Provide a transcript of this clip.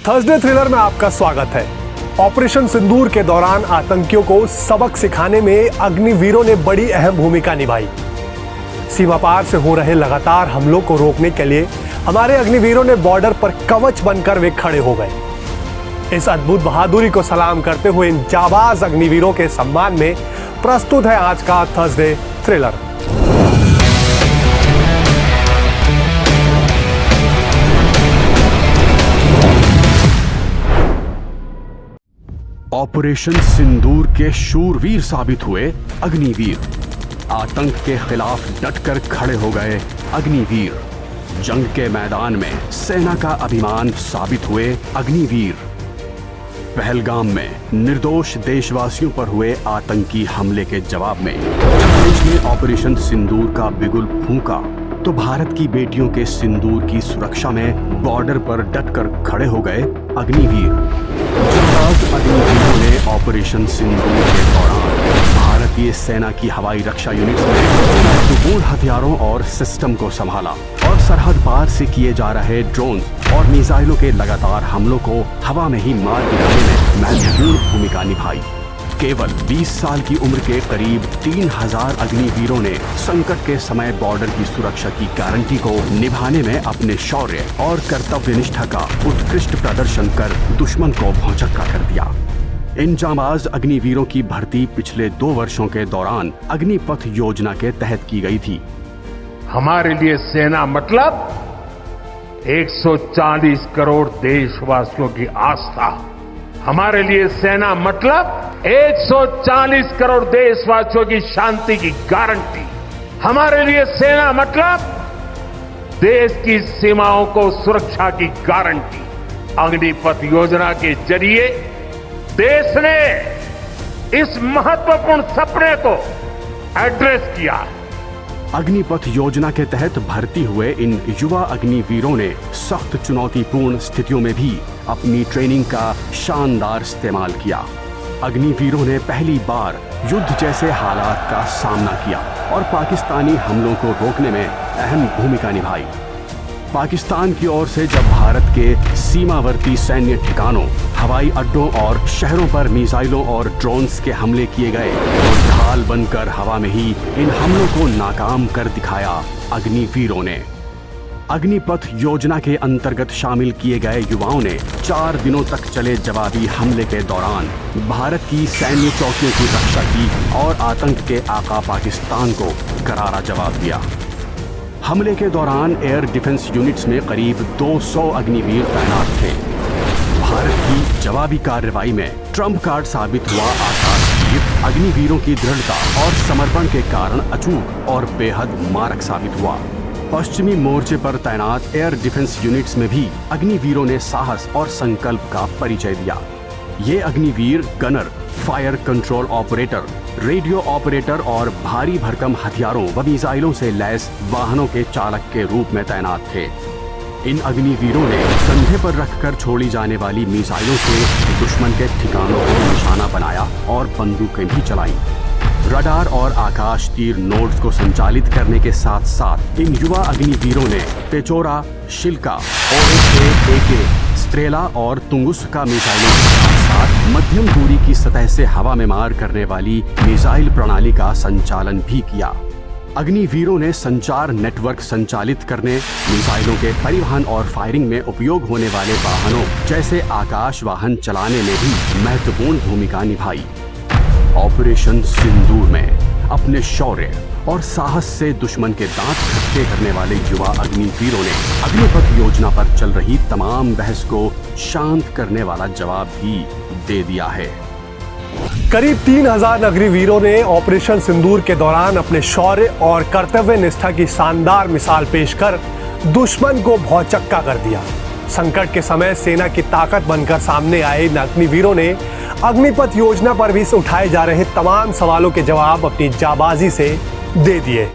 Thursday thriller में आपका स्वागत है। ऑपरेशन सिंदूर के दौरान आतंकियों को सबक सिखाने में अग्निवीरों ने बड़ी अहम भूमिका निभाई। सीमा पार से हो रहे लगातार हमलों को रोकने के लिए हमारे अग्निवीरों ने बॉर्डर पर कवच बनकर वे खड़े हो गए। इस अद्भुत बहादुरी को सलाम करते हुए इन जाबाज अग्निवीरों के सम्मान में प्रस्तुत है आज का थर्सडे थ्रिलर। ऑपरेशन सिंदूर के शूरवीर साबित हुए अग्निवीर, आतंक के खिलाफ डटकर खड़े हो गए अग्निवीर, जंग के मैदान में सेना का अभिमान साबित हुए अग्निवीर, पहलगाम में निर्दोष देशवासियों पर हुए आतंकी हमले के जवाब में जब देश ने ऑपरेशन सिंदूर का बिगुल फूंका तो भारत की बेटियों के सिंदूर की सुरक्षा में बॉर्डर पर डटकर खड़े हो गए अग्निवीर। अग्निवीरों ने ऑपरेशन सिंदूर के दौरान भारतीय सेना की हवाई रक्षा यूनिट्स में महत्वपूर्ण हथियारों और सिस्टम को संभाला और सरहद पार से किए जा रहे ड्रोन और मिसाइलों के लगातार हमलों को हवा में ही मार गिराने में महत्वपूर्ण भूमिका निभाई। केवल 20 साल की उम्र के करीब 3000 अग्निवीरों ने संकट के समय बॉर्डर की सुरक्षा की गारंटी को निभाने में अपने शौर्य और कर्तव्य निष्ठा का उत्कृष्ट प्रदर्शन कर दुश्मन को भौचक्का कर दिया। इन जांबाज अग्निवीरों की भर्ती पिछले 2 वर्षों के दौरान अग्निपथ योजना के तहत की गई थी। हमारे लिए सेना मतलब 140 करोड़ देशवासियों की आस्था। हमारे लिए सेना मतलब 140 करोड़ देशवासियों की शांति की गारंटी। हमारे लिए सेना मतलब देश की सीमाओं को सुरक्षा की गारंटी। अग्निपथ योजना के जरिए देश ने इस महत्वपूर्ण सपने को एड्रेस किया। अग्निपथ योजना के तहत भर्ती हुए इन युवा अग्निवीरों ने सख्त चुनौतीपूर्ण स्थितियों में भी अपनी ट्रेनिंग का शानदार इस्तेमाल किया। अग्निवीरों ने पहली बार युद्ध जैसे हालात का सामना किया और पाकिस्तानी हमलों को रोकने में अहम भूमिका निभाई। पाकिस्तान की ओर से जब भारत के सीमावर्ती सैन्य ठिकानों, हवाई अड्डों और शहरों पर मिसाइलों और ड्रोन्स के हमले किए गए तो ढाल बनकर हवा में ही इन हमलों को नाकाम कर दिखाया अग्निवीरों ने। अग्निपथ योजना के अंतर्गत शामिल किए गए युवाओं ने 4 दिनों तक चले जवाबी हमले के दौरान भारत की सैन्य चौकियों की रक्षा की और आतंक के आका पाकिस्तान को करारा जवाब दिया। हमले के दौरान एयर डिफेंस यूनिट्स में करीब 200 अग्निवीर तैनात थे। भारत की जवाबी कार्रवाई में ट्रम्प कार्ड साबित हुआ आकाशवीर अग्निवीरों की दृढ़ता और समर्पण के कारण अचूक और बेहद मारक साबित हुआ। पश्चिमी मोर्चे पर तैनात एयर डिफेंस यूनिट्स में भी अग्निवीरों ने साहस और संकल्प का परिचय दिया। ये Agniveer gunner, fire control operator, radio operator और भारी भरकम हथियारों व मिसाइलों से लैस वाहनों के चालक के रूप में तैनात थे। इन अग्निवीरों ने कंधे पर रखकर छोड़ी जाने वाली मिसाइलों से दुश्मन के ठिकानों को निशाना बनाया और बंदूकें भी चलाई। रडार और आकाश तीर नोड्स को संचालित करने के साथ साथ इन युवा अग्निवीरों ने पेचोरा, शिल्का, ओएसए, एके, स्ट्रेला और तुंगुस्का मिसाइलों के साथ साथ मध्यम दूरी की सतह से हवा में मार करने वाली मिसाइल प्रणाली का संचालन भी किया। अग्निवीरों ने संचार नेटवर्क संचालित करने, मिसाइलों के परिवहन और फायरिंग में उपयोग होने वाले वाहनों जैसे आकाश वाहन चलाने में भी महत्वपूर्ण भूमिका निभाई। ऑपरेशन सिंदूर में अपने शौर्य और साहस से दुश्मन के दांत खट्टे करने वाले युवा अग्निवीरों ने अग्निपथ योजना पर चल रही तमाम बहस को शांत करने वाला जवाब भी दे दिया है। करीब 3000 अग्निवीरों ने ऑपरेशन सिंदूर के दौरान अपने शौर्य और कर्तव्य निष्ठा की शानदार मिसाल पेश कर दुश्मन को भौचक्का कर दिया। संकट के समय सेना की ताकत बनकर सामने आए इन अग्निवीरों ने अग्निपथ योजना पर भी उठाए जा रहे तमाम सवालों के जवाब अपनी जाबाजी से दे दिए।